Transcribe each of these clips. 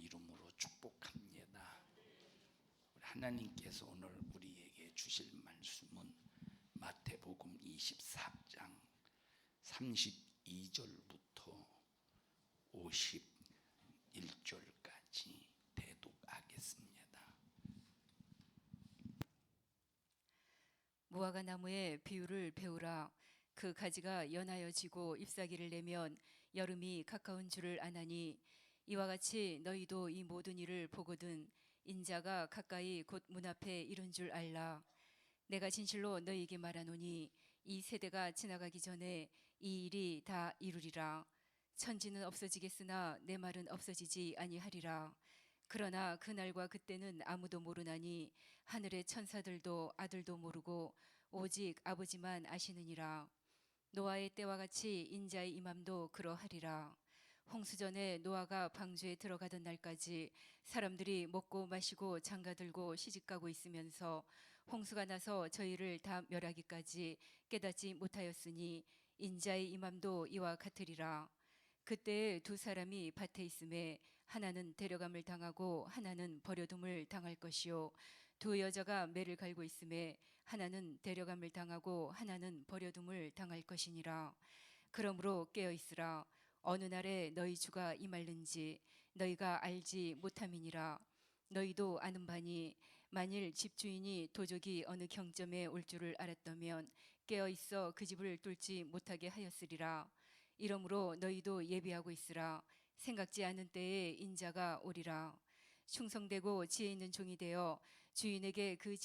이름으로 축복합니다. 하나님께서 오늘 우리에게 주실 말씀은 마태복음 24장 32절부터 51절까지 대독하겠습니다. 무화과 나무의 비유를 배우라. 그 가지가 연하여 지고 잎사귀를 내면 여름이 가까운 줄을 아나니, 이와 같이 너희도 이 모든 일을 보거든 인자가 가까이 곧 문 앞에 이른 줄 알라. 내가 진실로 너희에게 말하노니 이 세대가 지나가기 전에 이 일이 다 이루리라. 천지는 없어지겠으나 내 말은 없어지지 아니하리라. 그러나 그날과 그때는 아무도 모르나니 하늘의 천사들도 아들도 모르고 오직 아버지만 아시느니라. 노아의 때와 같이 인자의 임함도 그러하리라. 홍수전에 노아가 방주에 들어가던 날까지 사람들이 먹고 마시고 장가들고 시집가고 있으면서 홍수가 나서 저희를 다 멸하기까지 깨닫지 못하였으니 인자의 임함도 이와 같으리라. 그때 두 사람이 밭에 있음에 하나는 데려감을 당하고 하나는 버려둠을 당할 것이요, 두 여자가 매를 갈고 있음에 하나는 데려감을 당하고 하나는 버려둠을 당할 것이니라. 그러므로 깨어 있으라. 어느 날에 너희 주가 임할는지 너희가 알지 못함이니라. 너희도 아는 바니 만일 집주인이 도적이 어느 경점에 올 줄을 알았다면 깨어 있어 그 집을 뚫지 못하게 하였으리라. 이러므로 너희도 예비하고 있으라. 생각지 않은 때에 인자가 오리라. 충성되고 지혜 있는 종이 되어 주인에게 그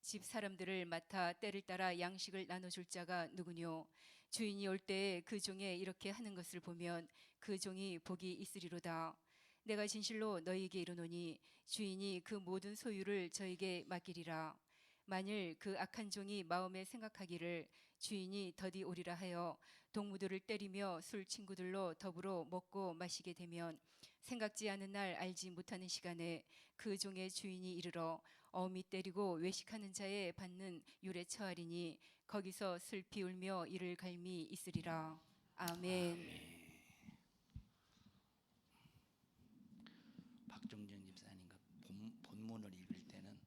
집 사람들을 맡아 때를 따라 양식을 나눠줄 자가 누구뇨? 주인이 올 때에 그 종에 이렇게 하는 것을 보면 그 종이 복이 있으리로다. 내가 진실로 너희에게 이르노니 주인이 그 모든 소유를 저에게 맡기리라. 만일 그 악한 종이 마음에 생각하기를 주인이 더디 오리라 하여 동무들을 때리며 술 친구들로 더불어 먹고 마시게 되면 생각지 않은 날 알지 못하는 시간에 그 종의 주인이 이르러 어미 때리고 외식하는 자에 받는 율에 처하리니 거기서 슬피 울며 이를 갈미 있으리라. 아멘. 박정전 집사님과 본문을 읽을 때는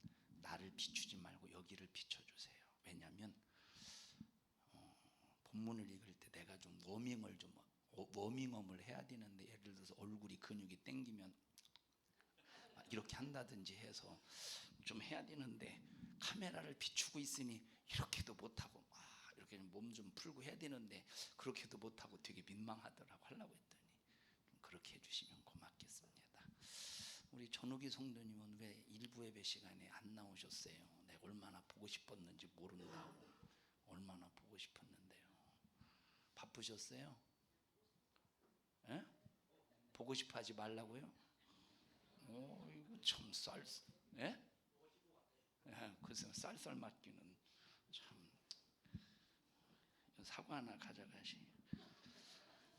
나를 비추지 말고 여기를 비춰주세요. 왜냐하면 본문을 읽을 때 내가 좀 워밍업을 해야 되는데, 예를 들어서 얼굴이 근육이 땡기면 이렇게 한다든지 해서 좀 해야 되는데 카메라를 비추고 있으니 이렇게도 못하고 이렇게 몸 좀 풀고 해야 되는데 그렇게도 못하고 되게 민망하더라고. 하려고 했더니 그렇게 해주시면 고맙겠습니다. 우리 전우기 성도님은 왜 일부 예배 시간에 안 나오셨어요? 내가 얼마나 보고 싶었는지 모른다고. 얼마나 보고 싶었는데요. 바쁘셨어요? 에? 보고 싶어 하지 말라고요? 이거 참 예? 그래서 쌀쌀 맞기는 참. 사과 하나 가져가시.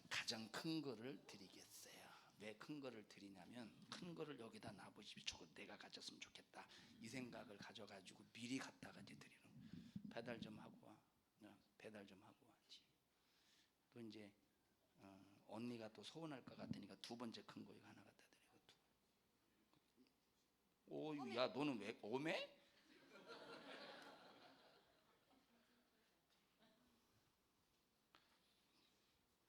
가장 큰 거를 드리겠어요. 왜 큰 거를 드리냐면, 큰 거를 여기다 놔보십시오. 저거 내가 가졌으면 좋겠다 이 생각을 가져가지고 미리 갖다가 이제 드리는. 배달 좀 하고 와. 배달 좀 하고 와지. 또 이제 언니가 또 서운할 것 같으니까 두 번째 큰 거 이거 하나 갖다 드리고. 야 너는 왜 오메?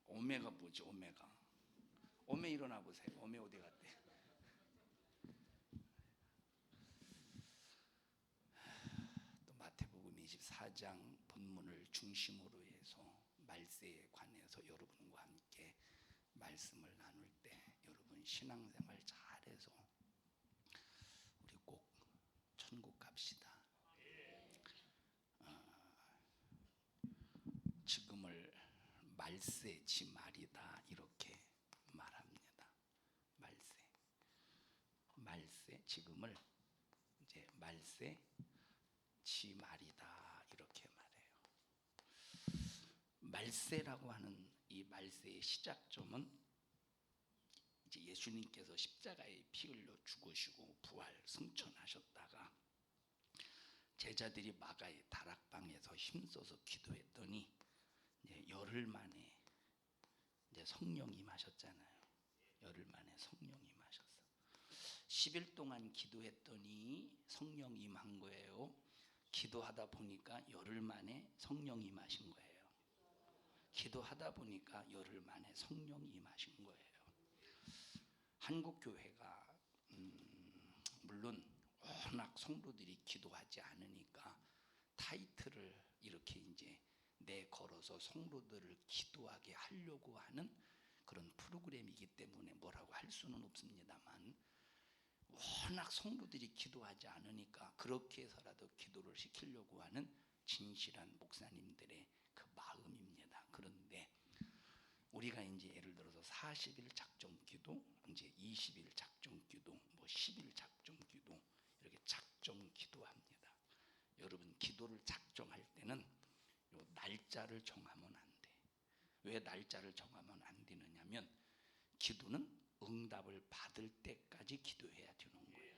오메가 뭐지? 오메 일어나 보세요. 오메 어디 갔대? 또 마태복음 24장 본문을 중심으로 해서 말세에 관해서 여러분과 함께 말씀을 나눌 때 여러분 신앙생활 잘해서 우리 꼭 천국 갑시다. 지금을 말세 지 말이다 이렇게 말합니다. 말세 지금을 이제 말세 지 말이다 이렇게 말해요. 말세라고 하는 이 말세의 시작점은 이제 예수님께서 십자가에 피 흘려 죽으시고 부활 승천하셨다가 제자들이 마가의 다락방에서 힘써서 기도했더니 이제 열흘 만에 이제 성령이 임하셨잖아요. 열흘 만에 성령이 임하셨어. 10일 동안 기도했더니 성령 임한 거예요. 기도하다 보니까 열흘 만에 성령 임하신 거예요. 기도하다 보니까 열흘 만에 성령 임하신 거예요. 한국 교회가 물론 워낙 성도들이 기도하지 않으니까 타이틀을 이렇게 이제 내걸어서 성도들을 기도하게 하려고 하는 그런 프로그램이기 때문에 뭐라고 할 수는 없습니다만, 워낙 성도들이 기도하지 않으니까 그렇게 해서라도 기도를 시키려고 하는 진실한 목사님들의 그 마음입니다. 그런데 우리가 이제 예를 들어서 40일 작정 기도, 이제 20일 작정 기도, 뭐 10일 작정 기도, 이렇게 작정 기도합니다. 여러분, 기도를 작정할 때는 요 날짜를 정하면 안 돼. 왜 날짜를 정하면 안 되느냐면, 기도는 응답을 받을 때까지 기도해야 되는 거예요.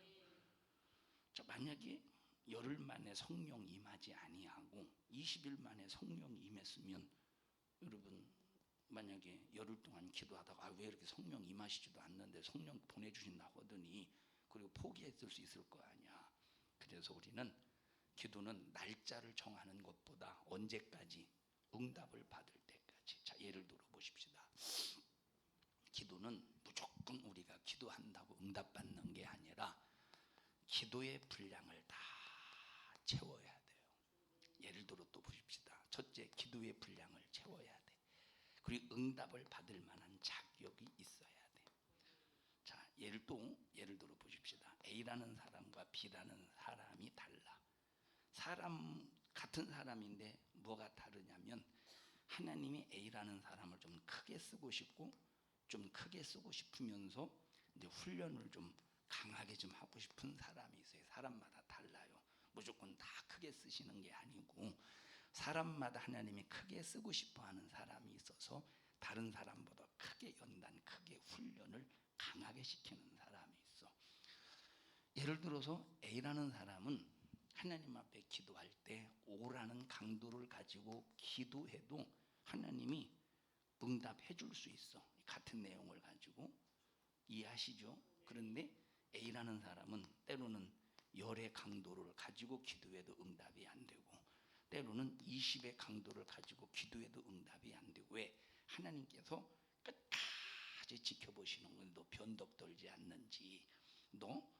자, 만약에 열흘 만에 성령 임하지 아니하고 20일 만에 성령 임했으면, 여러분 만약에 열흘 동안 기도하다가 왜 이렇게 성령 임하시지도 않는데 성령 보내주신다고 하더니, 그리고 포기했을 수 있을 거 아니야. 그래서 우리는 기도는 날짜를 정하는 것보다 언제까지, 응답을 받을 때까지. 자, 예를 들어 보십시다. 기도는 무조건 우리가 기도한다고 응답받는 게 아니라 기도의 분량을 다 채워야 돼요. 예를 들어 또 보십시다. 첫째, 기도의 분량을 채워야 돼. 그리고 응답을 받을 만한 자격이 있어야 돼. 자, 예를 들어 보십시다. A라는 사람과 B라는 사람이 달라. 같은 사람인데 뭐가 다르냐면, 하나님이 A라는 사람을 좀 크게 쓰고 싶고, 좀 크게 쓰고 싶으면서 이제 훈련을 좀 강하게 좀 하고 싶은 사람이 있어요. 사람마다 달라요. 무조건 다 크게 쓰시는 게 아니고, 사람마다 하나님이 크게 쓰고 싶어 하는 사람이 있어서 다른 사람보다 크게 연단, 크게 훈련을 강하게 시키는 사람이 있어. 예를 들어서 A라는 사람은 하나님 앞에 기도할 때 5라는 강도를 가지고 기도해도 하나님이 응답해 줄 수 있어. 같은 내용을 가지고. 이해하시죠? 그런데 A라는 사람은 때로는 열의 강도를 가지고 기도해도 응답이 안 되고, 때로는 20의 강도를 가지고 기도해도 응답이 안 되고. 왜? 하나님께서 끝까지 지켜보시는 건, 너 변덕 떨지 않는지, 너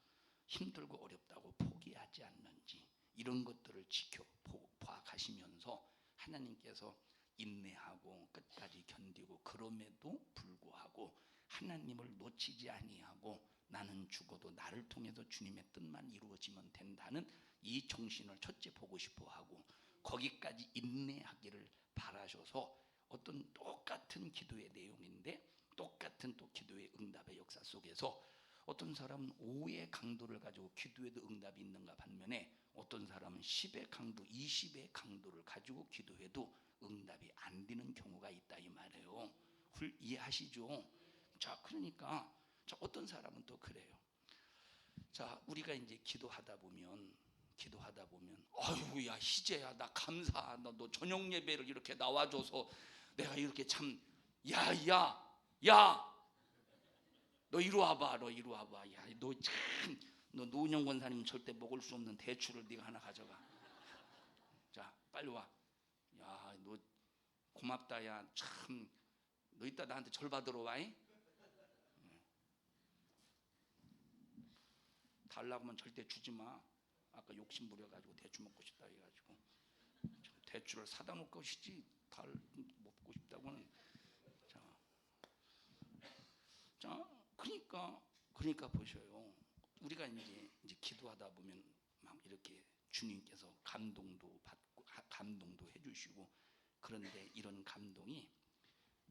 힘들고 어렵다고 포기하지 않는지, 이런 것들을 지켜봐 가시면서 하나님께서 인내하고 끝까지 견디고, 그럼에도 불구하고 하나님을 놓치지 아니하고 나는 죽어도 나를 통해서 주님의 뜻만 이루어지면 된다는 이 정신을 첫째 보고 싶어 하고, 거기까지 인내하기를 바라셔서 어떤 똑같은 기도의 내용인데 똑같은 또 기도의 응답의 역사 속에서 어떤 사람은 5의 강도를 가지고 기도해도 응답이 있는가 반면에, 어떤 사람은 10의 강도, 20의 강도를 가지고 기도해도 응답이 안 되는 경우가 있다, 이 말이에요. 이해하시죠? 자, 그러니까 어떤 사람은 또 그래요. 자, 우리가 이제 기도하다 보면 아이고, 야 희재야, 나 감사하다. 너 저녁 예배를 이렇게 나와줘서 내가 이렇게 참, 야 너 이리 와봐. 야, 너 노은영 권사님 절대 먹을 수 없는 대추를 네가 하나 가져가. 자, 빨리 와. 야, 너 고맙다. 야, 참, 너 이따 나한테 절 받으러 와. 달라고 하면 절대 주지 마. 아까 욕심 부려가지고 대추 먹고 싶다 해가지고 대추를 사다 놓을 것이지 달 먹고 싶다고는. 자, 그러니까 보셔요. 우리가 이제 기도하다 보면 막 이렇게 주님께서 감동도 받고 감동도 해주시고, 그런데 이런 감동이,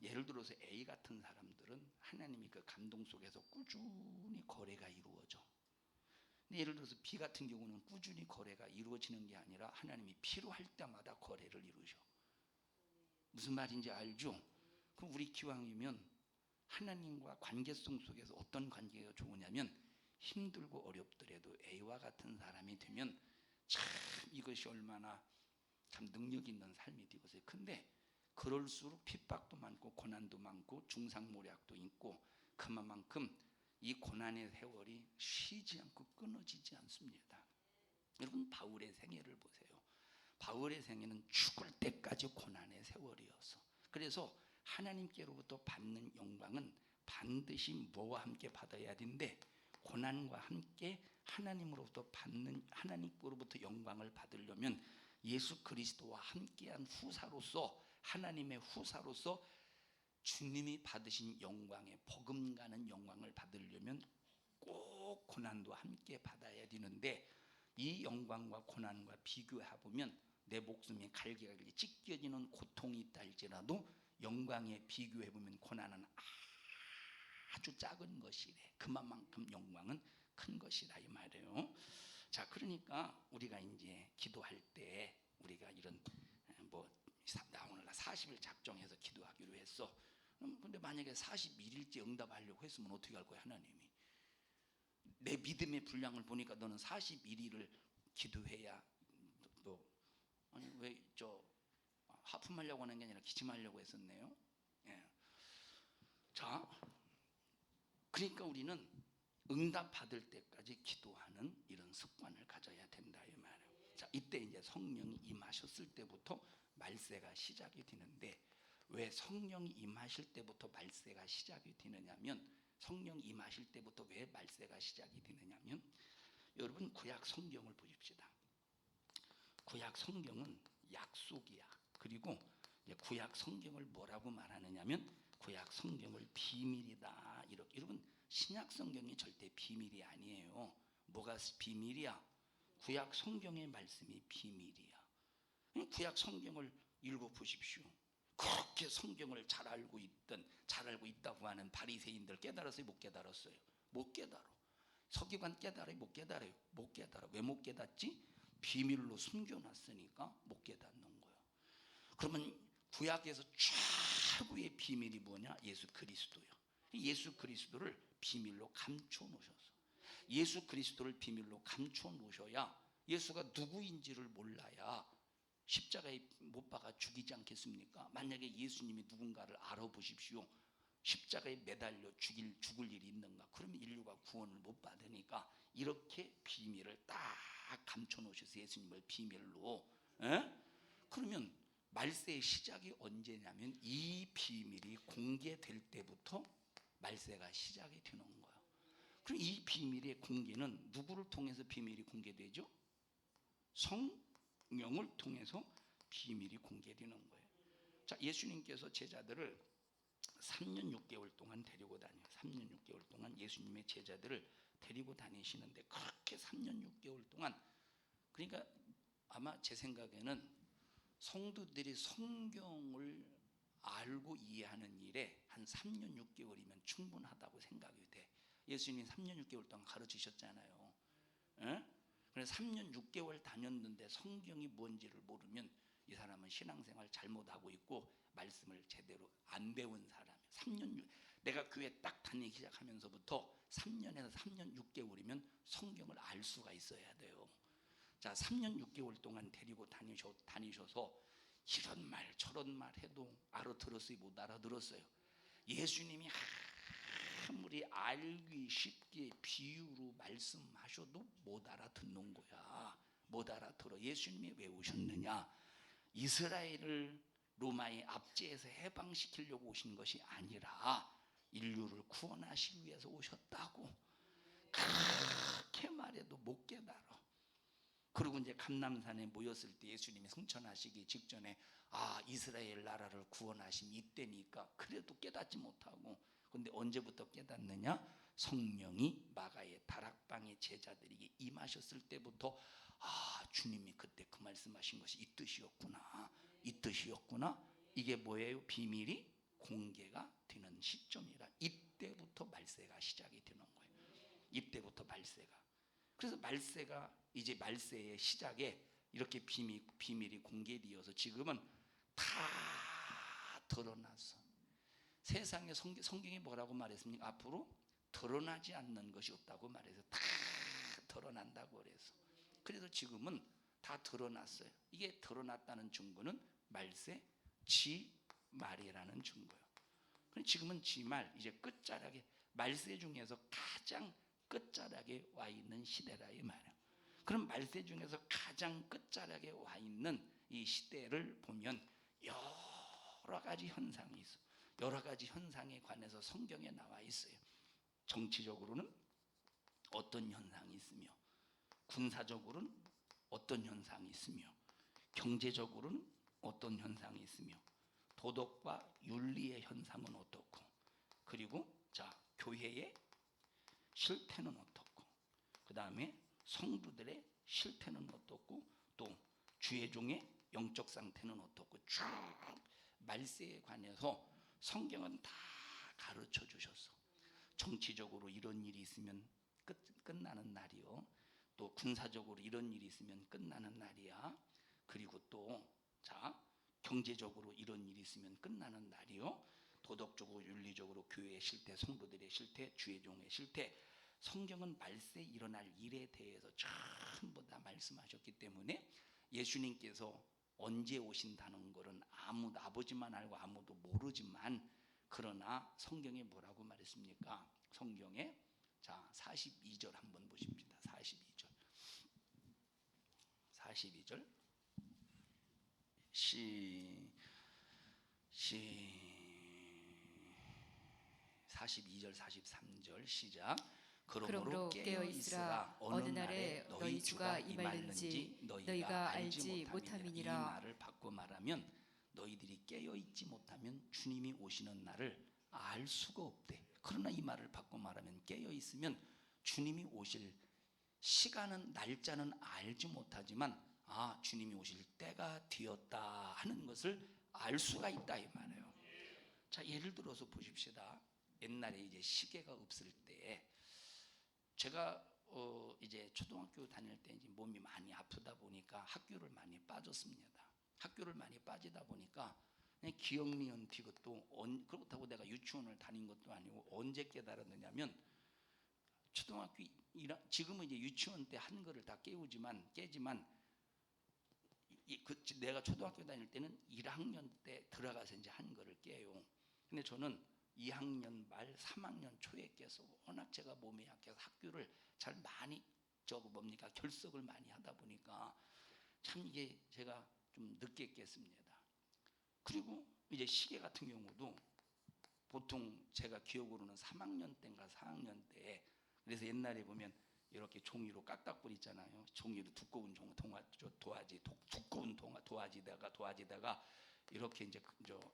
예를 들어서 A 같은 사람들은 하나님이 그 감동 속에서 꾸준히 거래가 이루어져. 근데 예를 들어서 B 같은 경우는 꾸준히 거래가 이루어지는 게 아니라 하나님이 필요할 때마다 거래를 이루셔. 무슨 말인지 알죠? 그럼 우리 기왕이면 하나님과 관계성 속에서 어떤 관계가 좋으냐면, 힘들고 어렵더라도 A와 같은 사람이 되면 참 이것이 얼마나 참 능력 있는 삶이 되겠어요. 근데 그럴수록 핍박도 많고 고난도 많고 중상모략도 있고, 그만큼 이 고난의 세월이 쉬지 않고 끊어지지 않습니다. 여러분 바울의 생애를 보세요. 바울의 생애는 죽을 때까지 고난의 세월이었어. 그래서 하나님께로부터 받는 영광은 반드시 뭐와 함께 받아야 되는데 고난과 함께 하나님으로부터 영광을 받으려면 예수 그리스도와 함께한 후사로서 하나님의 후사로서 주님이 받으신 영광의 버금가는 영광을 받으려면 꼭 고난도 함께 받아야 되는데 이 영광과 고난과 비교해 보면 내 목숨이 갈기갈기 찢겨지는 고통이 있다 할지라도 영광에 비교해 보면 고난은 아주 작은 것이래. 그만큼 영광은 큰 것이라 이 말이에요. 자, 그러니까 우리가 이제 기도할 때 우리가 이런 나 오늘 40일 작정해서 기도하기로 했어. 근데 만약에 41일째 응답하려고 했으면 어떻게 할 거야 하나님이? 내 믿음의 분량을 보니까 너는 41일을 기도해야 너 아니 왜 하품하려고 하는 게 아니라 기침하려고 했었네요. 예. 자, 그러니까 우리는 응답 받을 때까지 기도하는 이런 습관을 가져야 된다 이 말이에요. 자, 이때 이제 성령이 임하셨을 때부터 말세가 시작이 되는데 왜 성령이 임하실 때부터 말세가 시작이 되느냐면 성령 임하실 때부터 왜 말세가 시작이 되느냐면 여러분 구약 성경을 보십시다. 구약 성경은 약속이야. 그리고 이제 구약 성경을 뭐라고 말하느냐면 구약 성경을 비밀이다. 이렇게 여러분 신약 성경이 절대 비밀이 아니에요. 뭐가 비밀이야? 구약 성경의 말씀이 비밀이야. 구약 성경을 읽어 보십시오. 그렇게 성경을 잘 알고 있다고 하는 바리새인들 깨달았어요? 못 깨달았어요? 못 깨달아. 서기관 깨달아요? 못 깨달아요? 못 깨달아. 왜 못 깨닫지? 비밀로 숨겨놨으니까 못 깨닫는 거예요. 그러면 구약에서 최고의 비밀이 뭐냐? 예수 그리스도요. 예수 그리스도를 비밀로 감춰 놓으셨어. 예수 그리스도를 비밀로 감춰 놓으셔야 예수가 누구인지를 몰라야 십자가에 못 박아 죽이지 않겠습니까? 만약에 예수님이 누군가를 알아보십시오. 십자가에 매달려 죽을 일이 있는가? 그러면 인류가 구원을 못 받으니까 이렇게 비밀을 딱 감춰 놓으셨어요. 예수님을 비밀로. 그러면 말세의 시작이 언제냐면 이 비밀이 공개될 때부터 말세가 시작이 되는 거예요. 그럼 이 비밀의 공개는 누구를 통해서 비밀이 공개되죠? 성령을 통해서 비밀이 공개되는 거예요. 자, 예수님께서 제자들을 3년 6개월 동안 데리고 다녀요. 3년 6개월 동안 예수님의 제자들을 데리고 다니시는데 그렇게 3년 6개월 동안 그러니까 아마 제 생각에는 성도들이 성경을 알고 이해하는 일에 한 3년 6개월이면 충분하다고 생각이 돼. 예수님이 3년 6개월 동안 가르치셨잖아요. 그래서 3년 6개월 다녔는데 성경이 뭔지를 모르면 이 사람은 신앙생활 잘못하고 있고 말씀을 제대로 안 배운 사람이에요. 3년 내가 교회 딱 다니기 시작하면서부터 3년에서 3년 6개월이면 성경을 알 수가 있어야 돼요. 자, 3년 6개월 동안 데리고 다니셔서 이런 말 저런 말 해도 알아들었어요? 못 알아들었어요? 예수님이 아무리 알기 쉽게 비유로 말씀하셔도 못 알아듣는 거야. 못 알아들어. 예수님이 왜 오셨느냐? 이스라엘을 로마의 압제에서 해방시키려고 오신 것이 아니라 인류를 구원하시기 위해서 오셨다고. 그렇게 말해도 못 깨달아. 그리고 이제 감람산에 모였을 때 예수님이 승천하시기 직전에 이스라엘 나라를 구원하심 이때니까 그래도 깨닫지 못하고 근데 언제부터 깨닫느냐? 성령이 마가의 다락방의 제자들에게 임하셨을 때부터 주님이 그때 그 말씀하신 것이 이 뜻이었구나. 이 뜻이었구나. 이게 뭐예요? 비밀이 공개가 되는 시점이라 이때부터 말세가 시작이 되는 거예요. 이때부터 말세가. 그래서 말세가 이제 말세의 시작에 이렇게 비밀이 공개되어서 지금은 다 드러났어. 세상에 성경이 뭐라고 말했습니까? 앞으로 드러나지 않는 것이 없다고 말해서 다 드러난다고 그래서. 그래서 지금은 다 드러났어요. 이게 드러났다는 증거는 말세 지말이라는 증거예요. 지금은 지말 이제 끝자락에 말세 중에서 가장 끝자락에 와 있는 시대라 이 말이에요. 그럼 말세 중에서 가장 끝자락에 와 있는 이 시대를 보면 여러 가지 현상이 있어. 여러 가지 현상에 관해서 성경에 나와 있어요. 정치적으로는 어떤 현상이 있으며, 군사적으로는 어떤 현상이 있으며, 경제적으로는 어떤 현상이 있으며, 도덕과 윤리의 현상은 어떻고, 그리고 자 교회의 실태는 어떻고, 그 다음에 성도들의 실태는 어떻고, 또 주의 종의 영적 상태는 어떻고, 쭉 말세에 관해서 성경은 다 가르쳐 주셨어. 정치적으로 이런 일이 있으면 끝나는 날이요. 또 군사적으로 이런 일이 있으면 끝나는 날이야. 그리고 또 자 경제적으로 이런 일이 있으면 끝나는 날이요. 도덕적으로 윤리적으로 교회의 실태, 성도들의 실태, 주의 종의 실태, 성경은 말세에 일어날 일에 대해서 전부 다 말씀하셨기 때문에 예수님께서 언제 오신다는 것은 아무도, 아버지만 알고 아무도 모르지만, 그러나 성경에 뭐라고 말했습니까? 성경에 자 42절 한번 보십니다. 42절 42절 43절 시작. 그러므로 깨어 있으라. 어느 날에 너희 주가 임할는지 너희가 알지 못함이니라. 이 말을 바꿔 말하면 너희들이 깨어 있지 못하면 주님이 오시는 날을 알 수가 없대. 그러나 이 말을 바꿔 말하면 깨어 있으면 주님이 오실 시간은, 날짜는 알지 못하지만 아 주님이 오실 때가 되었다 하는 것을 알 수가 있다 이 말이에요. 자 예를 들어서 보십시다. 옛날에 이제 시계가 없을 때 제가 이제 초등학교 다닐 때 이제 몸이 많이 아프다 보니까 학교를 많이 빠졌습니다. 학교를 많이 빠지다 보니까 그냥 기억니은 디귿도 그렇다고 내가 유치원을 다닌 것도 아니고 언제 깨달았느냐면 초등학교 지금은 이제 유치원 때 한글을 다 깨지만 내가 초등학교 다닐 때는 1학년 때 들어가서 이제 한글을 깨요. 근데 저는 2학년 말 3학년 초에 깨서 워낙 제가 몸이 약해서 학교를 잘 많이 결석을 많이 하다 보니까 참 이게 제가 좀 늦게 깼습니다. 그리고 이제 시계 같은 경우도 보통 제가 기억으로는 3학년 때인가 4학년 때, 그래서 옛날에 보면 이렇게 종이로 깍깍불 있잖아요. 종이로 두꺼운 도화지다가 이렇게 이제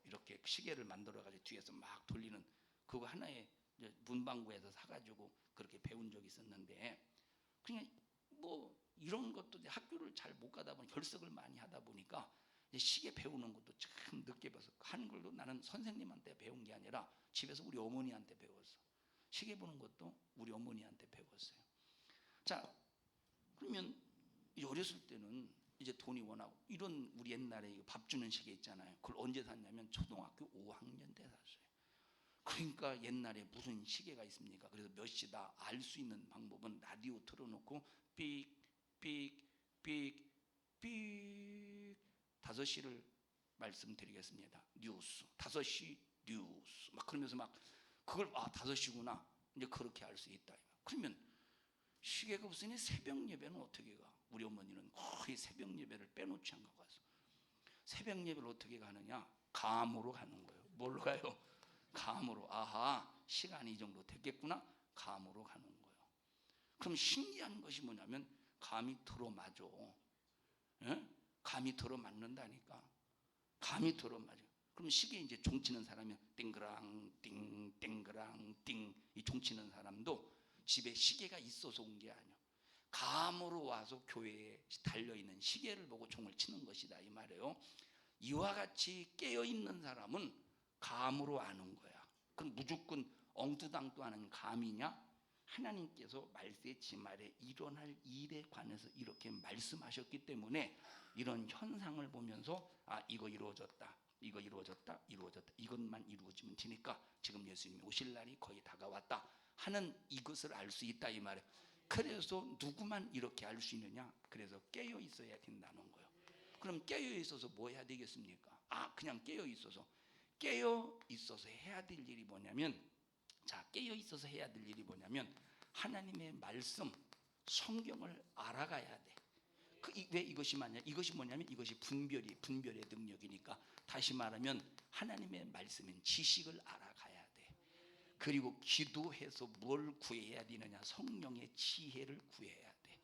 이렇게 시계를 만들어 가지고 뒤에서 막 돌리는 그거 하나에 문방구에서 사가지고 그렇게 배운 적이 있었는데, 그냥 뭐 이런 것도 학교를 잘 못 가다 보니 결석을 많이 하다 보니까 시계 배우는 것도 참 늦게 배워서, 한글도 나는 선생님한테 배운 게 아니라 집에서 우리 어머니한테 배웠어. 시계 보는 것도 우리 어머니한테 배웠어요. 자 그러면 어렸을 때는 이제 돈이 워낙 이런 우리 옛날에 밥 주는 시계 있잖아요. 그걸 언제 샀냐면 초등학교 5학년 때 샀어요. 그러니까 옛날에 무슨 시계가 있습니까? 그래서 몇 시다 알 수 있는 방법은 라디오 틀어놓고 삑삑삑삑 5시를 말씀드리겠습니다. 뉴스 5시 뉴스 막 그러면서 막 그걸 5시구나 이제 그렇게 알 수 있다. 그러면 시계가 없으니 새벽 예배는 어떻게 가? 우리 어머니는 거의 새벽 예배를 빼놓지 않고 가서 새벽 예배를 어떻게 가느냐? 감으로 가는 거예요. 뭘로 가요? 감으로. 아하 시간이 이 정도 됐겠구나. 감으로 가는 거예요. 그럼 신기한 것이 뭐냐면 감이 들어맞아. 예? 감이 들어맞는다니까. 감이 들어맞아. 그럼 시계에 이제 종치는 사람이 땡그랑 띵 땡그랑 띵 이 종치는 사람도 집에 시계가 있어서 온 게 아니야. 감으로 와서 교회에 달려있는 시계를 보고 종을 치는 것이다 이 말이에요. 이와 같이 깨어있는 사람은 감으로 아는 거야. 그럼 무조건 엉뚱당도 아는 감이냐? 하나님께서 말세 지말에 일어날 일에 관해서 이렇게 말씀하셨기 때문에 이런 현상을 보면서 아 이거 이루어졌다 이것만 이루어지면 되니까 지금 예수님이 오실 날이 거의 다가왔다 하는 이것을 알 수 있다 이 말이에요. 그래서 누구만 이렇게 알 수 있느냐? 그래서 깨어 있어야 된다는 거예요. 그럼 깨어 있어서 뭐 해야 되겠습니까? 그냥 깨어 있어서 해야 될 일이 뭐냐면 자, 깨어 있어서 해야 될 일이 뭐냐면 하나님의 말씀, 성경을 알아가야 돼. 왜 이것이 맞냐? 이것이 뭐냐면 이것이 분별의 능력이니까. 다시 말하면 하나님의 말씀은 지식을 알아가야 돼. 그리고 기도해서 뭘 구해야 되느냐? 성령의 지혜를 구해야 돼.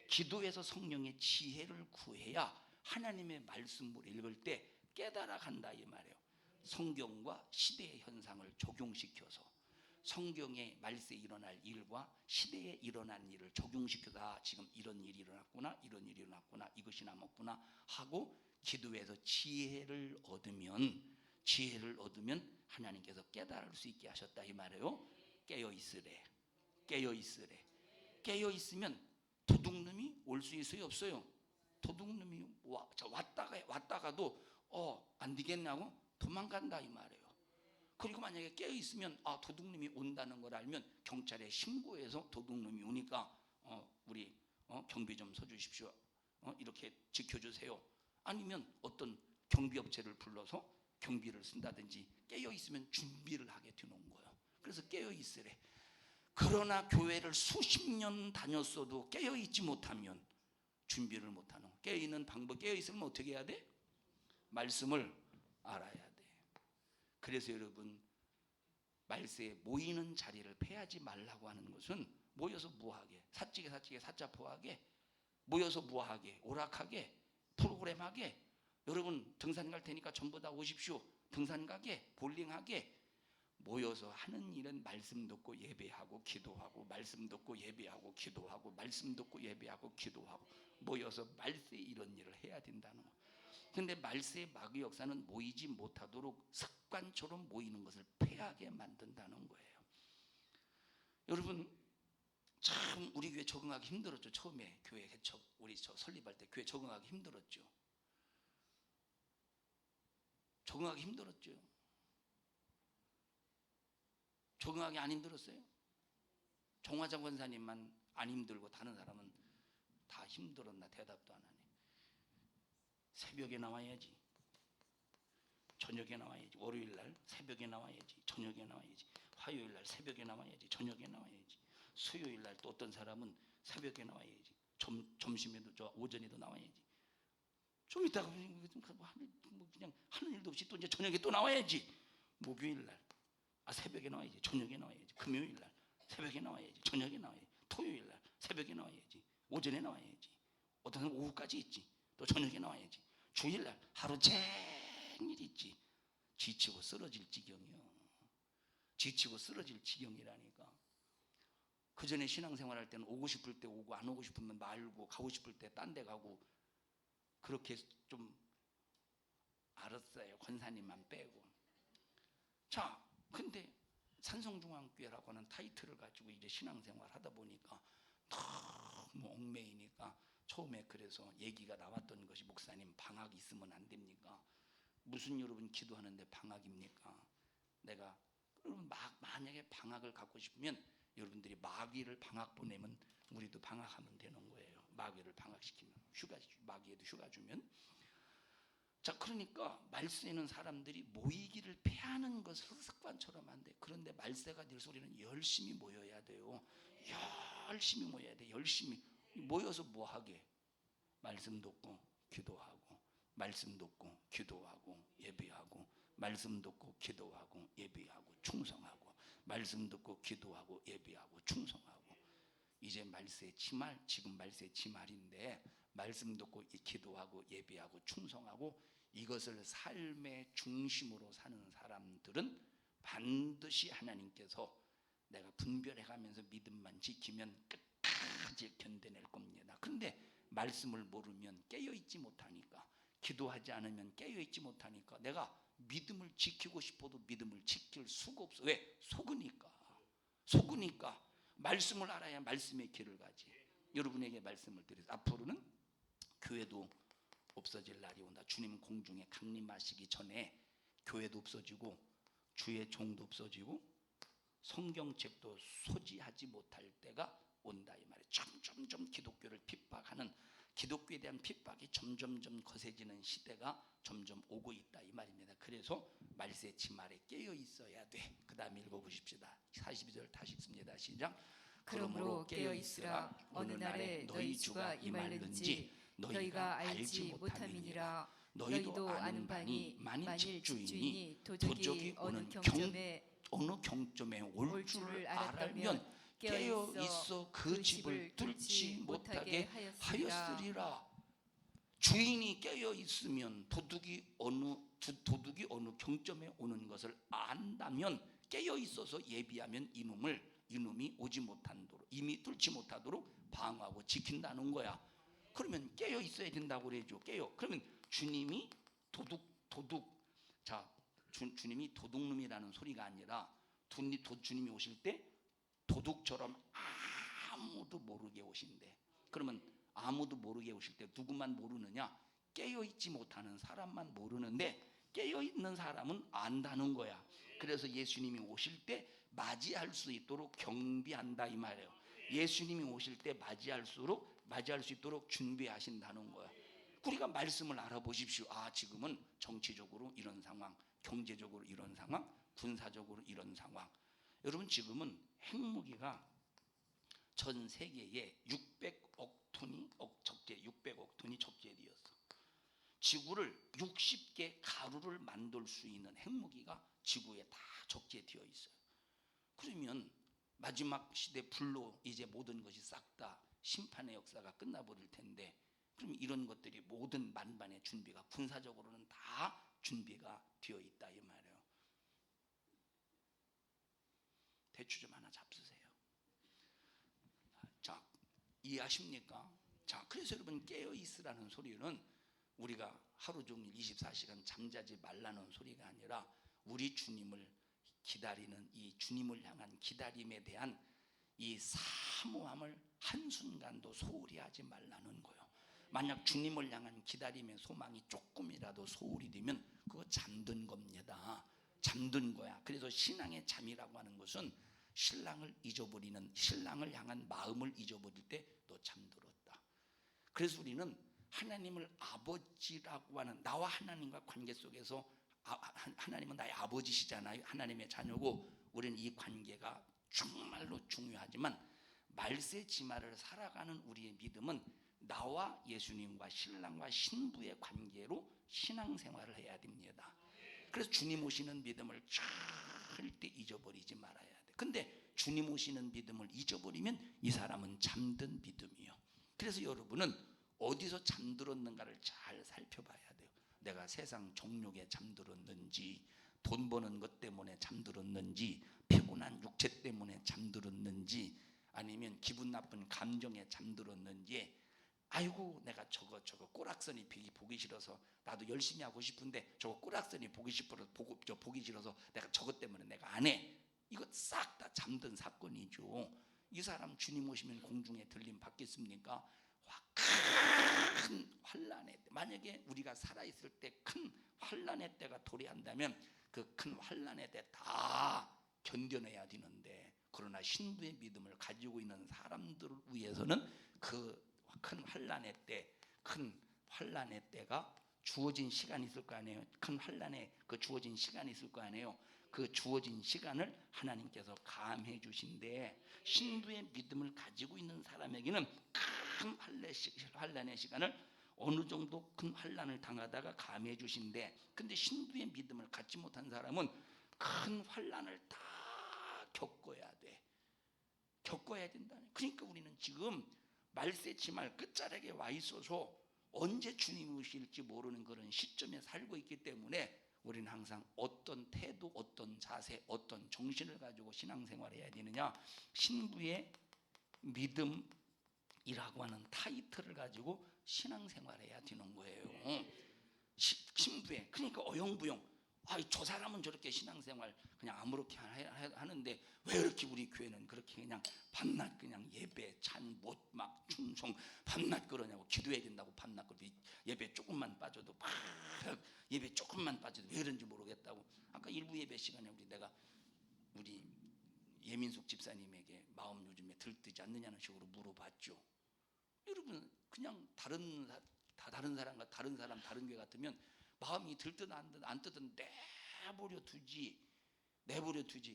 기도해서 성령의 지혜를 구해야 하나님의 말씀을 읽을 때 깨달아 간다 이 말이에요. 성경과 시대의 현상을 적용시켜서 성경의 말세에 일어날 일과 시대에 일어난 일을 적용시켜서 지금 이런 일이 일어났구나, 이런 일이 일어났구나, 이것이 남았구나 하고 기도해서 지혜를 얻으면 하나님께서 깨달을 수 있게 하셨다 이 말이에요. 깨어 있으래. 깨어 있으면 도둑놈이 올 수 있어요, 없어요? 도둑놈이 왔다가도 안 되겠냐고 도망간다 이 말이에요. 그리고 만약에 깨어 있으면 도둑놈이 온다는 걸 알면 경찰에 신고해서 도둑놈이 오니까 우리 경비 좀 서주십시오. 이렇게 지켜주세요. 아니면 어떤 경비업체를 불러서 경비를 쓴다든지 깨어 있으면 준비를 하게 되는 거예요. 그래서 깨어 있으래. 그러나 교회를 수십 년 다녔어도 깨어 있지 못하면 준비를 못하는. 깨어 있는 방법, 깨어 있으면 어떻게 해야 돼? 말씀을 알아야 돼. 그래서 여러분, 말세에 모이는 자리를 패하지 말라고 하는 것은 모여서 무하게, 사찌게 사자포하게 모여서 무하게, 오락하게, 프로그램하게. 여러분 등산 갈 테니까 전부 다 오십시오. 등산 가게, 볼링하게. 모여서 하는 일은 말씀 듣고 예배하고 기도하고, 말씀 듣고 예배하고 기도하고, 말씀 듣고 예배하고 기도하고, 모여서 말세에 이런 일을 해야 된다는 거. 근데 말세의 마귀 역사는 모이지 못하도록 습관처럼 모이는 것을 패하게 만든다는 거예요. 여러분, 참 우리 교회 적응하기 힘들었죠. 처음에 교회 개척, 우리 설립할 때 교회 적응하기 힘들었죠. 적응하기 안 힘들었어요? 정화장 권사님만 안 힘들고 다른 사람은 다 힘들었나? 대답도 안 하네. 새벽에 나와야지, 저녁에 나와야지. 월요일날 새벽에 나와야지, 저녁에 나와야지. 화요일날 새벽에 나와야지, 저녁에 나와야지. 수요일날 또 어떤 사람은 새벽에 나와야지, 점심에도 오전에도 나와야지. 좀 이따가 그냥 하는 일도 없이 또 이제 저녁에 또 나와야지. 목요일날 새벽에 나와야지, 저녁에 나와야지. 금요일날 새벽에 나와야지, 저녁에 나와야지. 토요일날 새벽에 나와야지, 오전에 나와야지. 어떤 사람은 오후까지 있지, 또 저녁에 나와야지. 주일날 하루 종일 있지. 지치고 쓰러질 지경이라니까. 그 전에 신앙생활 할 때는 오고 싶을 때 오고, 안 오고 싶으면 말고, 가고 싶을 때 딴 데 가고, 그렇게 좀 알았어요. 권사님만 빼고. 자, 근데 산성중앙교회라고 하는 타이틀을 가지고 이제 신앙생활 하다 보니까 너무 얽매이니까 처음에 그래서 얘기가 나왔던 것이, 목사님 방학 있으면 안 됩니까? 무슨 여러분 기도하는데 방학입니까? 내가 여러분 만약에 방학을 갖고 싶으면 여러분들이 마귀를 방학 보내면 우리도 방학하면 되는 거예요. 마귀를 방학시키면, 마귀에도 휴가 주면. 자, 그러니까 말세에는 사람들이 모이기를 패하는 것을 습관처럼 한대. 그런데 말세가 될 소리는 열심히 모여야 돼요. 열심히 모여야 돼. 열심히 모여서 뭐하게? 말씀 듣고 기도하고, 말씀 듣고 기도하고 예배하고, 말씀 듣고 기도하고 예배하고 충성하고, 말씀 듣고 기도하고 예배하고 충성하고. 이제 말세 치말, 지금 말세 치말인데 말씀 듣고 기도하고 예배하고 충성하고, 이것을 삶의 중심으로 사는 사람들은 반드시 하나님께서 내가 분별해가면서 믿음만 지키면 끝까지 견뎌낼 겁니다. 그런데 말씀을 모르면, 깨어있지 못하니까, 기도하지 않으면 깨어있지 못하니까 내가 믿음을 지키고 싶어도 믿음을 지킬 수가 없어. 왜? 속으니까. 말씀을 알아야 말씀의 길을 가지. 여러분에게 말씀을 드려서 앞으로는 교회도 없어질 날이 온다. 주님 공중에 강림하시기 전에 교회도 없어지고, 주의 종도 없어지고, 성경책도 소지하지 못할 때가 온다 이 말이에요. 점점 기독교를 핍박하는 기독교에 대한 핍박이 점점점 거세지는 시대가 점점 오고 있다 이 말입니다. 그래서 말세 치말에 깨어 있어야 돼. 그 다음에 읽어보십시다. 42절 다시 읽습니다. 시작. 그러므로 깨어 있으라. 어느 날에 너희 주가 임할는지 너희가 알지 못함이니라. 너희도 아는 바니 만일 집주인이 도적이 어느 경점에 올 줄을 알면 깨어 있어 그 집을 뚫지 못하게 하였으리라. 주인이 깨어 있으면 도둑이 어느 경점에 오는 것을 안다면 깨어 있어서 예비하면 이놈이 오지 못하도록, 이미 뚫지 못하도록 방어하고 지킨다는 거야. 그러면 깨어 있어야 된다고 그러죠. 그러면 주님이 주님이 도둑놈이라는 소리가 아니라 주님이 오실 때 도둑처럼 아무도 모르게 오신대. 그러면 아무도 모르게 오실 때 누구만 모르느냐? 깨어있지 못하는 사람만 모르는데 깨어있는 사람은 안다는 거야. 그래서 예수님이 오실 때 맞이할 수 있도록 경비한다 이 말이에요. 예수님이 오실 때 맞이할 수 있도록 준비하신다는 거야. 우리가 말씀을 알아보십시오. 지금은 정치적으로 이런 상황, 경제적으로 이런 상황, 군사적으로 이런 상황. 여러분 지금은 핵무기가 전 세계에 600억 톤이 적재되었어. 지구를 60개 가루를 만들 수 있는 핵무기가 지구에 다 적재되어 있어요. 그러면 마지막 시대 불로 이제 모든 것이 싹 다 심판의 역사가 끝나버릴 텐데, 그럼 이런 것들이 모든 만반의 준비가 군사적으로는 다 준비가 되어 있다 이 말이에요. 대추 좀 하나 잡수세요. 자, 이해하십니까? 자, 그래서 여러분 깨어 있으라는 소리는 우리가 하루 종일 24시간 잠자지 말라는 소리가 아니라 우리 주님을 기다리는 이 주님을 향한 기다림에 대한 이 사모함을 한순간도 소홀히 하지 말라는 거예요. 만약 주님을 향한 기다림의 소망이 조금이라도 소홀히 되면 그거 잠든 겁니다. 잠든 거야. 그래서 신앙의 잠이라고 하는 것은 신랑을 향한 마음을 잊어버릴 때 너 잠들었다. 그래서 우리는 하나님을 아버지라고 하는, 나와 하나님과 관계 속에서 하나님은 나의 아버지시잖아요. 하나님의 자녀고 우리는 이 관계가 정말로 중요하지만 말세 지말을 살아가는 우리의 믿음은 나와 예수님과 신랑과 신부의 관계로 신앙생활을 해야 됩니다. 그래서 주님 오시는 믿음을 절대 잊어버리지 말아야 돼. 근데 주님 오시는 믿음을 잊어버리면 이 사람은 잠든 믿음이요. 그래서 여러분은 어디서 잠들었는가를 잘 살펴봐야 돼요. 내가 세상 정욕에 잠들었는지, 돈 버는 것 때문에 잠들었는지, 피곤한 육체 때문에 잠들었는지, 아니면 기분 나쁜 감정에 잠들었는지. 아이고 내가 저거 꼬락선이 보기 싫어서 나도 열심히 하고 싶은데 저거 꼬락선이 보기 싫어서 내가 저것 때문에 내가 안 해. 이거 싹 다 잠든 사건이죠. 이 사람 주님 오시면 공중에 들림 받겠습니까? 큰 환난의 때, 만약에 우리가 살아있을 때 큰 환난의 때가 도래한다면 그 큰 환난의 때 다 견뎌내야 되는데, 그러나 신부의 믿음을 가지고 있는 사람들을 위해서는 그 큰 환난의 때가 주어진 시간이 있을 거 아니에요. 큰 환난에 그 주어진 시간이 있을 거 아니에요. 그 주어진 시간을 하나님께서 감해 주신대. 신부의 믿음을 가지고 있는 사람에게는 큰 환난의 시간을 어느 정도 큰 환난을 당하다가 감해 주신대. 근데 신부의 믿음을 갖지 못한 사람은 큰 환난을 다 겪어야 된다. 그러니까 우리는 지금 말세 지말 끝자락에 와 있어서 언제 주님이 오실지 모르는 그런 시점에 살고 있기 때문에 우리는 항상 어떤 태도, 어떤 자세, 어떤 정신을 가지고 신앙생활을 해야 되느냐? 신부의 믿음이라고 하는 타이틀을 가지고 신앙생활해야 되는 거예요. 신부의, 그러니까 어영부영. 저 사람은 저렇게 신앙생활 그냥 아무렇게 하는데 왜 이렇게 우리 교회는 그렇게 그냥 밤낮 그냥 예배 찬못 막 충성 밤낮 그러냐고. 기도해야 된다고 밤낮 그러고 예배 조금만 빠져도 예배 조금만 빠져도 왜 그런지 모르겠다고. 아까 일부 예배 시간에 우리 예민숙 집사님에게 마음 요즘에 들뜨지 않느냐는 식으로 물어봤죠. 여러분 그냥 다른 사람과 다른 교회 같으면 마음이 들든 안 뜨든 내버려 두지.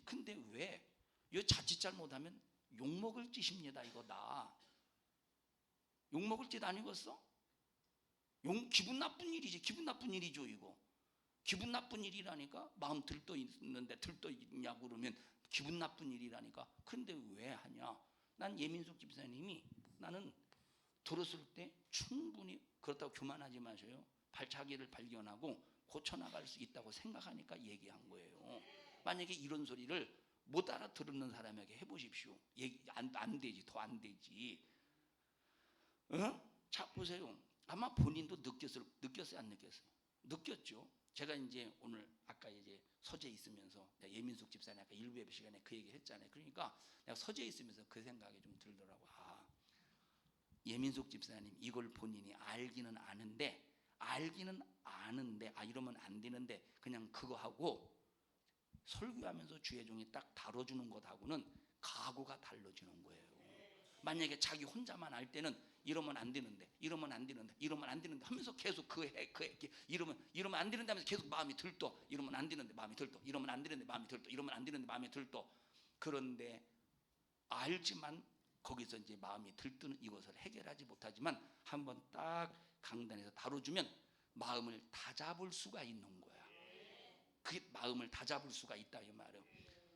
근데 왜? 이 자칫 잘못하면 욕먹을 짓입니다. 이거다. 욕먹을 짓 아니겠어? 기분 나쁜 일이지. 기분 나쁜 일이죠. 이거 기분 나쁜 일이라니까. 마음 들떠 있는데 들떠 있냐고 그러면 기분 나쁜 일이라니까. 근데 왜 하냐? 난 예민숙 집사님이 나는 들었을 때 충분히 그렇다고 교만하지 마세요. 자기를 발견하고 고쳐나갈 수 있다고 생각하니까 얘기한 거예요. 만약에 이런 소리를 못 알아듣는 사람에게 해보십시오. 안 되지. 더 안 되지. 자 보세요. 아마 본인도 느꼈어요 안 느꼈어요? 느꼈죠. 제가 이제 오늘 아까 이제 서재 있으면서 예민숙 집사님 아까 일부 예배 시간에 그 얘기 했잖아요. 그러니까 내가 서재 있으면서 그 생각이 좀 들더라고. 예민숙 집사님 이걸 본인이 알기는 아는데 이러면 안 되는데 그냥 그거 하고 설교하면서 주의 종이 딱 다뤄주는 것하고는 각오가 달라지는 거예요. 만약에 자기 혼자만 할 때는 이러면 안 되는데 하면서 계속 이러면 안 되는데 하면서 계속 마음이 들떠. 이러면 안 되는데 마음이 들떠. 이러면 안 되는데 마음이 들떠. 이러면 안 되는데 마음이 들떠. 그런데 알지만 거기서 이제 마음이 들뜨는 이것을 해결하지 못하지만 한번 딱 강단에서 다뤄주면 마음을 다잡을 수가 있는 거야. 그 마음을 다잡을 수가 있다 이 말이에요.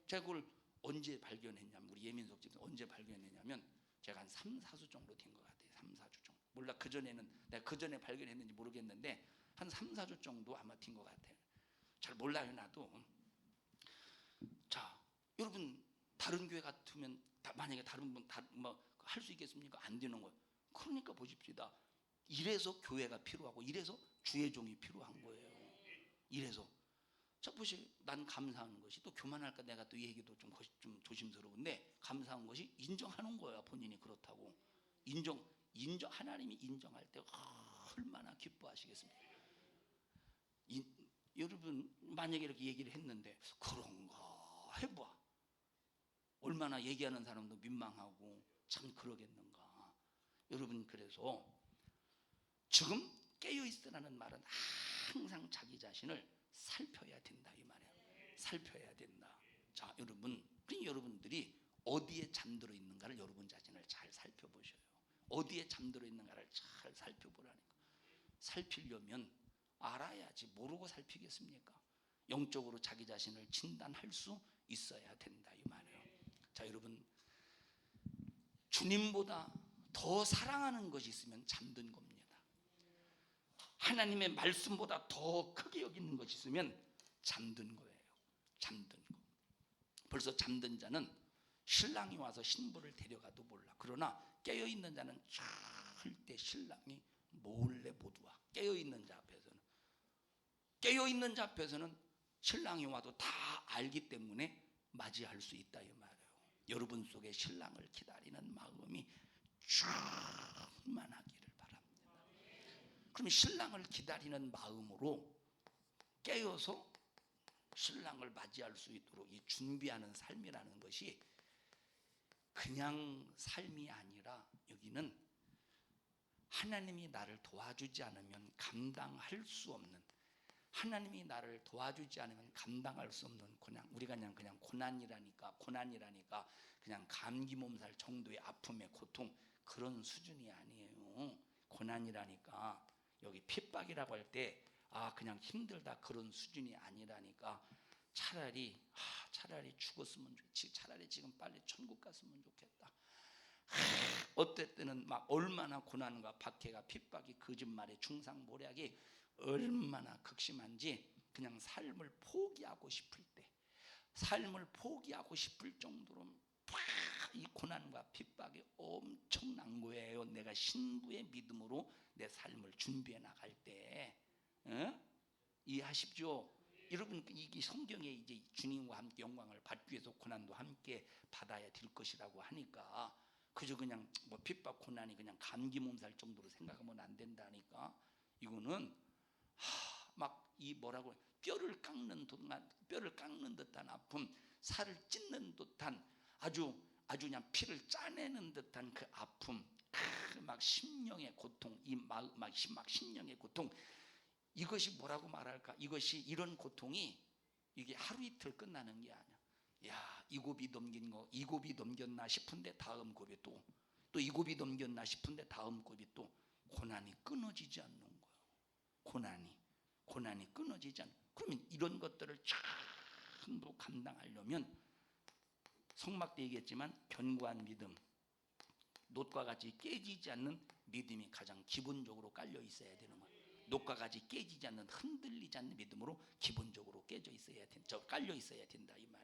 제가 그걸 언제 발견했냐면 우리 예민석 집사 언제 발견했냐면 제가 한 3, 4주 정도 된 것 같아요. 3, 4주 정도. 몰라 내가 그 전에 발견했는지 모르겠는데 한 3, 4주 정도 아마 된 것 같아요. 잘 몰라요 나도. 자 여러분 다른 교회 같으면 만약에 다른 분 뭐 할 수 있겠습니까? 안 되는 거예요. 그러니까 보십시다. 이래서 교회가 필요하고 이래서 주의 종이 필요한 거예요. 이래서 자 보시 난 감사하는 것이 또 교만할까 내가 또 이 얘기도 좀 조심스러운데 감사한 것이 인정하는 거야. 본인이 그렇다고 인정 하나님이 인정할 때 얼마나 기뻐하시겠습니까? 여러분 만약에 이렇게 얘기를 했는데 그런가 해봐. 얼마나 얘기하는 사람도 민망하고 참 그러겠는가. 여러분 그래서 지금 깨어있으라는 말은 항상 자기 자신을 살펴야 된다 이 말이에요. 살펴야 된다. 자 여러분들이 어디에 잠들어 있는가를 여러분 자신을 잘 살펴보셔요. 어디에 잠들어 있는가를 잘 살펴보라니까. 살피려면 알아야지 모르고 살피겠습니까? 영적으로 자기 자신을 진단할 수 있어야 된다 이 말이에요. 자 여러분 주님보다 더 사랑하는 것이 있으면 잠든 겁니다. 하나님의 말씀보다 더 크게 여기는 것이 있으면 잠든 거예요. 잠든 거. 벌써 잠든 자는 신랑이 와서 신부를 데려가도 몰라. 그러나 깨어있는 자는 절대 신랑이 몰래 못 와. 깨어있는 자 앞에서는 신랑이 와도 다 알기 때문에 맞이할 수 있다 이 말이에요. 여러분 속에 신랑을 기다리는 마음이 충만하기를 바랍니다. 그럼 신랑을 기다리는 마음으로 깨어서 신랑을 맞이할 수 있도록 이 준비하는 삶이라는 것이 그냥 삶이 아니라 여기는 하나님이 나를 도와주지 않으면 감당할 수 없는 하나님이 나를 도와주지 않으면 감당할 수 없는 우리가 그냥 고난이라니까 그냥 감기 몸살 정도의 아픔의 고통 그런 수준이 아니에요. 고난이라니까 여기 핍박이라고 할 때 그냥 힘들다 그런 수준이 아니라니까. 차라리 죽었으면 좋겠지. 차라리 지금 빨리 천국 갔으면 좋겠다. 어떨 때는 막 얼마나 고난과 박해가 핍박이 거짓말에 중상모략이 얼마나 극심한지 그냥 삶을 포기하고 싶을 때 삶을 포기하고 싶을 정도로 이 고난과 핍박이 엄청난 거예요. 내가 신부의 믿음으로 내 삶을 준비해 나갈 때 이해하십시오? 여러분 이 성경에 이제 주님과 함께 영광을 받기 위해서 고난도 함께 받아야 될 것이라고 하니까 그저 그냥 뭐 핍박 고난이 그냥 감기 몸살 정도로 생각하면 안 된다니까. 이거는 막 이 뭐라고 뼈를 깎는 듯한 아픔, 살을 찢는 듯한 아주 그냥 피를 짜내는 듯한 그 아픔, 막 심령의 고통, 막 심령의 고통, 이것이 뭐라고 말할까? 이것이 이런 고통이 이게 하루 이틀 끝나는 게 아니야. 야, 이 곱이 넘긴 거, 이 곱이 넘겼나 싶은데 다음 곱이 또 이 곱이 넘겼나 싶은데 다음 곱이 또 고난이 끊어지지 않는 거예요. 고난이 끊어지지 않는. 그러면 이런 것들을 전부 감당하려면 성막 때 얘기했지만 견고한 믿음, 놋과 같이 깨지지 않는 믿음이 가장 기본적으로 깔려 있어야 되는 거예요. 놋과 같이 깨지지 않는, 흔들리지 않는 믿음으로 기본적으로 깔려 있어야 된다 이 말이에요.